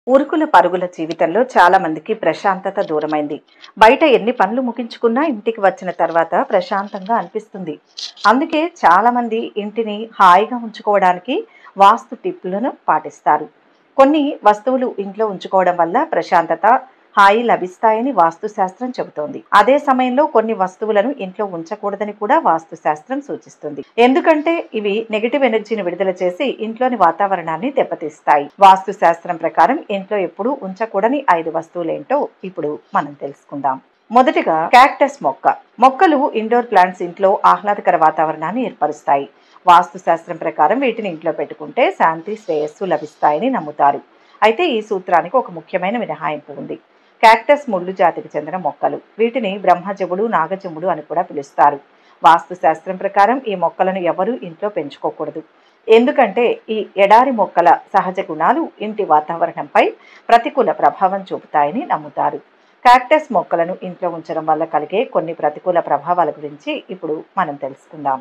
ఉరుకుల పరుగుల జీవితంలో చాలా మందికి ప్రశాంతత దూరమైంది. బయట ఎన్ని పనులు ముగించుకున్నా ఇంటికి వచ్చిన తర్వాత ప్రశాంతంగా అనిపిస్తుంది. అందుకే చాలా మంది ఇంటిని హాయిగా ఉంచుకోవడానికి వాస్తు టిప్పులను పాటిస్తారు. కొన్ని వస్తువులు ఇంట్లో ఉంచుకోవడం వల్ల ప్రశాంతత, హాయి లభిస్తాయని వాస్తు శాస్త్రం చెబుతోంది. అదే సమయంలో కొన్ని వస్తువులను ఇంట్లో ఉంచకూడదని కూడా వాస్తు శాస్త్రం సూచిస్తుంది. ఎందుకంటే ఇవి నెగటివ్ ఎనర్జీని విడుదల చేసి ఇంట్లోని వాతావరణాన్ని దెబ్బతీస్తాయి. వాస్తు శాస్త్రం ప్రకారం ఇంట్లో ఎప్పుడూ ఉంచకూడని 5 వస్తువులేంటో ఇప్పుడు మనం తెలుసుకుందాం. మొదటిగా క్యాక్టస్ మొక్క. మొక్కలు ఇండోర్ ప్లాంట్స్ ఇంట్లో ఆహ్లాదకర వాతావరణాన్ని ఏర్పరుస్తాయి. వాస్తు శాస్త్రం ప్రకారం వీటిని ఇంట్లో పెట్టుకుంటే శాంతి, శ్రేయస్సు లభిస్తాయని నమ్ముతారు. అయితే ఈ సూత్రానికి ఒక ముఖ్యమైన మినహాయింపు ఉంది. క్యాక్టస్ ముళ్ళు జాతికి చెందిన మొక్కలు. వీటిని బ్రహ్మజముడు, నాగజముడు అని కూడా పిలుస్తారు. వాస్తు శాస్త్రం ప్రకారం ఈ మొక్కలను ఎవరూ ఇంట్లో పెంచుకోకూడదు. ఎందుకంటే ఈ ఎడారి మొక్కల సహజ గుణాలు ఇంటి వాతావరణంపై ప్రతికూల ప్రభావం చూపుతాయని నమ్ముతారు. క్యాక్టస్ మొక్కలను ఇంట్లో ఉంచడం వల్ల కలిగే కొన్ని ప్రతికూల ప్రభావాల గురించి ఇప్పుడు మనం తెలుసుకుందాం.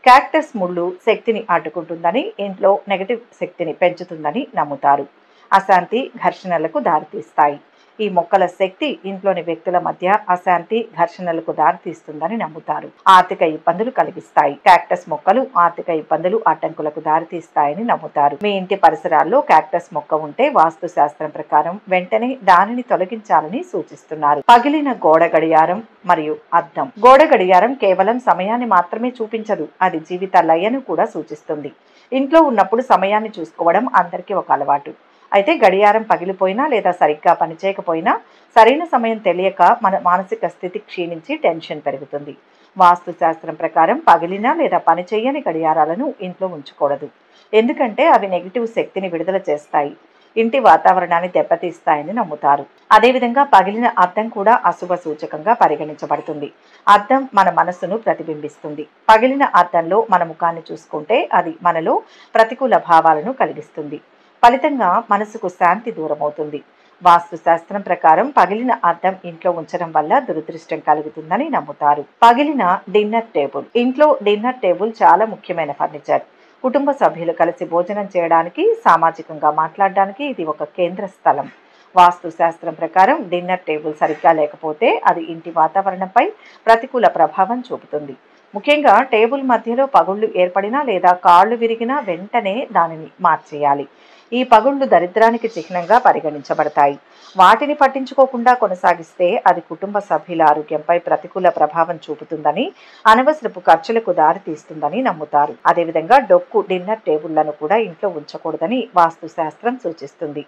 క్యాక్టస్ ముళ్ళు శక్తిని అడ్డుకుంటుందని, ఇంట్లో నెగటివ్ శక్తిని పెంచుతుందని నమ్ముతారు. అశాంతి, ఘర్షణలకు దారితీస్తాయి. ఈ మొక్కల శక్తి ఇంట్లోని వ్యక్తుల మధ్య అశాంతి, ఘర్షణలకు దారితీస్తుందని నమ్ముతారు. ఆర్థిక ఇబ్బందులు కలిగిస్తాయి. క్యాక్టస్ మొక్కలు ఆర్థిక ఇబ్బందులు, అడ్డంకులకు దారితీస్తాయని నమ్ముతారు. మీ ఇంటి పరిసరాల్లో క్యాక్టస్ మొక్క ఉంటే వాస్తు శాస్త్రం ప్రకారం వెంటనే దానిని తొలగించాలని సూచిస్తున్నారు. పగిలిన గోడ గడియారం మరియు అద్దం. గోడ గడియారం కేవలం సమయాన్ని మాత్రమే చూపించదు, అది జీవిత లయను కూడా సూచిస్తుంది. ఇంట్లో ఉన్నప్పుడు సమయాన్ని చూసుకోవడం అందరికీ ఒక అలవాటు. అయితే గడియారం పగిలిపోయినా లేదా సరిగ్గా పనిచేయకపోయినా సరైన సమయం తెలియక మన మానసిక స్థితి క్షీణించి టెన్షన్ పెరుగుతుంది. వాస్తు శాస్త్రం ప్రకారం పగిలిన లేదా పనిచేయని గడియారాలను ఇంట్లో ఉంచకూడదు. ఎందుకంటే అవి నెగిటివ్ శక్తిని విడుదల చేస్తాయి, ఇంటి వాతావరణాన్ని దెబ్బతీస్తాయని నమ్ముతారు. అదేవిధంగా పగిలిన అద్దం కూడా అశుభ సూచకంగా పరిగణించబడుతుంది. అద్దం మన మనస్సును ప్రతిబింబిస్తుంది. పగిలిన అద్దంలో మన ముఖాన్ని చూసుకుంటే అది మనలో ప్రతికూల భావాలను కలిగిస్తుంది. ఫలితంగా మనసుకు శాంతి దూరమవుతుంది. వాస్తు శాస్త్రం ప్రకారం పగిలిన అద్దం ఇంట్లో ఉంచడం వల్ల దురదృష్టం కలుగుతుందని నమ్ముతారు. పగిలిన డిన్నర్ టేబుల్. ఇంట్లో డిన్నర్ టేబుల్ చాలా ముఖ్యమైన ఫర్నిచర్. కుటుంబ సభ్యులు కలిసి భోజనం చేయడానికి, సామాజికంగా మాట్లాడడానికి ఇది ఒక కేంద్ర స్థలం. వాస్తు శాస్త్రం ప్రకారం డిన్నర్ టేబుల్ సరిగ్గా లేకపోతే అది ఇంటి వాతావరణంపై ప్రతికూల ప్రభావం చూపుతుంది. ముఖ్యంగా టేబుల్ మధ్యలో పగుళ్లు ఏర్పడినా లేదా కాళ్లు విరిగినా వెంటనే దానిని మార్చేయాలి. ఈ పగుళ్లు దరిద్రానికి చిహ్నంగా పరిగణించబడతాయి. వాటిని పట్టించుకోకుండా కొనసాగిస్తే అది కుటుంబ సభ్యుల ఆరోగ్యంపై ప్రతికూల ప్రభావం చూపుతుందని, అనవసరపు ఖర్చులకు దారితీస్తుందని నమ్ముతారు. అదేవిధంగా డొక్కు డిన్నర్ టేబుళ్లను కూడా ఇంట్లో ఉంచకూడదని వాస్తు శాస్త్రం సూచిస్తుంది.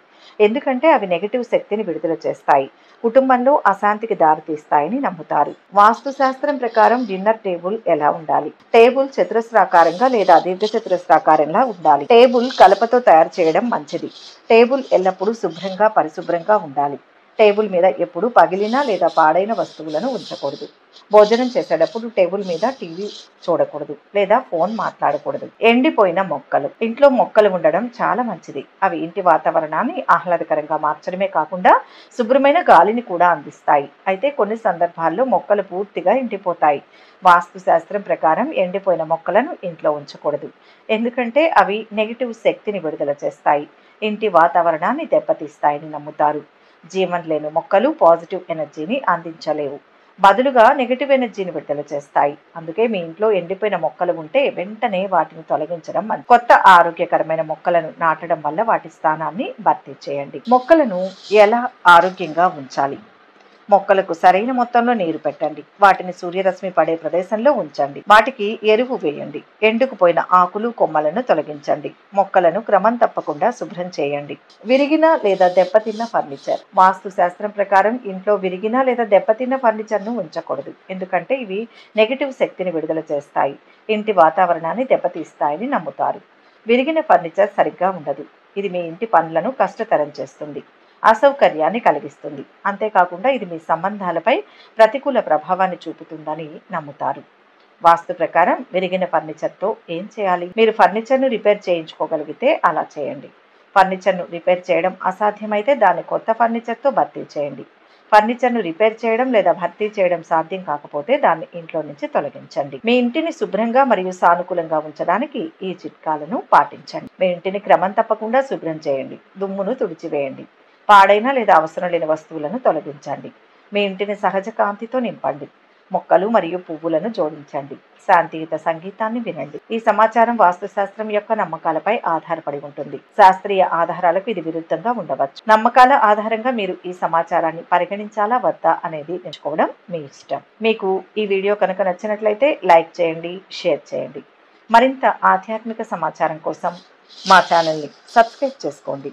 ఎందుకంటే అవి నెగటివ్ శక్తిని విడుదల చేస్తాయి, కుటుంబంలో అశాంతికి దారితీస్తాయని నమ్ముతారు. వాస్తు శాస్త్రం ప్రకారం డిన్నర్ టేబుల్ ఎలా ఉండాలి? టేబుల్ చతురస్రాకారంగా లేదా దీర్ఘచతురస్రాకారంగా ఉండాలి. టేబుల్ కలపతో తయారు చేయడం మంచిది. టేబుల్ ఎల్లప్పుడూ శుభ్రంగా, పరిశుభ్రంగా ఉండాలి. టేబుల్ మీద ఎప్పుడూ పగిలిన లేదా పాడైన వస్తువులను ఉంచకూడదు. భోజనం చేసేటప్పుడు టేబుల్ మీద టీవీ చూడకూడదు లేదా ఫోన్ మాట్లాడకూడదు. ఎండిపోయిన మొక్కలు. ఇంట్లో మొక్కలు ఉండడం చాలా మంచిది. అవి ఇంటి వాతావరణాన్ని ఆహ్లాదకరంగా మార్చడమే కాకుండా శుభ్రమైన గాలిని కూడా అందిస్తాయి. అయితే కొన్ని సందర్భాల్లో మొక్కలు పూర్తిగా ఎండిపోతాయి. వాస్తు శాస్త్రం ప్రకారం ఎండిపోయిన మొక్కలను ఇంట్లో ఉంచకూడదు. ఎందుకంటే అవి నెగిటివ్ శక్తిని విడుదల చేస్తాయి, ఇంటి వాతావరణాన్ని దెబ్బతీస్తాయని నమ్ముతారు. జీవం లేని మొక్కలు పాజిటివ్ ఎనర్జీని అందించలేవు, బదులుగా నెగిటివ్ ఎనర్జీని విడుదల చేస్తాయి. అందుకే మీ ఇంట్లో ఎండిపోయిన మొక్కలు ఉంటే వెంటనే వాటిని తొలగించడం మంచిది. కొత్త ఆరోగ్యకరమైన మొక్కలను నాటడం వల్ల వాటి స్థానాన్ని భర్తీ చేయండి. మొక్కలను ఎలా ఆరోగ్యంగా ఉంచాలి? మొక్కలకు సరైన మొత్తంలో నీరు పెట్టండి. వాటిని సూర్యరశ్మి పడే ప్రదేశంలో ఉంచండి. వాటికి ఎరువు వేయండి. ఎండుకుపోయిన ఆకులు, కొమ్మలను తొలగించండి. మొక్కలను క్రమం తప్పకుండా శుభ్రం చేయండి. విరిగిన లేదా దెబ్బతిన్న ఫర్నిచర్. వాస్తు శాస్త్రం ప్రకారం ఇంట్లో విరిగిన లేదా దెబ్బతిన్న ఫర్నిచర్ను ఉంచకూడదు. ఎందుకంటే ఇవి నెగిటివ్ శక్తిని విడుదల చేస్తాయి, ఇంటి వాతావరణాన్ని దెబ్బతీస్తాయని నమ్ముతారు. విరిగిన ఫర్నిచర్ సరిగ్గా ఉండదు. ఇది మీ ఇంటి పనులను కష్టతరం చేస్తుంది, అసౌకర్యాన్ని కలిగిస్తుంది. అంతేకాకుండా ఇది మీ సంబంధాలపై ప్రతికూల ప్రభావాన్ని చూపుతుందని నమ్ముతారు. వాస్తు ప్రకారం విరిగిన ఫర్నిచర్తో ఏం చేయాలి? మీరు ఫర్నిచర్ను రిపేర్ చేయించుకోగలిగితే అలా చేయండి. ఫర్నిచర్ను రిపేర్ చేయడం అసాధ్యమైతే దాన్ని కొత్త ఫర్నిచర్తో భర్తీ చేయండి. ఫర్నిచర్ను రిపేర్ చేయడం లేదా భర్తీ చేయడం సాధ్యం కాకపోతే దాన్ని ఇంట్లో నుంచి తొలగించండి. మీ ఇంటిని శుభ్రంగా మరియు సానుకూలంగా ఉంచడానికి ఈ చిట్కాలను పాటించండి. మీ ఇంటిని క్రమం తప్పకుండా శుభ్రం చేయండి. దుమ్మును తుడిచివేయండి. పాడైన లేదా అవసరం లేని వస్తువులను తొలగించండి. మీ ఇంటిని సహజ కాంతితో నింపండి. మొక్కలు మరియు పువ్వులను జోడించండి. శాంతియుత సంగీతాన్ని వినండి. ఈ సమాచారం వాస్తుశాస్త్రం యొక్క నమ్మకాలపై ఆధారపడి ఉంటుంది. శాస్త్రీయ ఆధారాలకు ఇది విరుద్ధంగా ఉండవచ్చు. నమ్మకాల ఆధారంగా మీరు ఈ సమాచారాన్ని పరిగణించాలా వద్దా అనేది ఎంచుకోవడం మీ ఇష్టం. మీకు ఈ వీడియో కనుక నచ్చినట్లయితే లైక్ చేయండి, షేర్ చేయండి. మరింత ఆధ్యాత్మిక సమాచారం కోసం మా ఛానల్ని సబ్స్క్రైబ్ చేసుకోండి.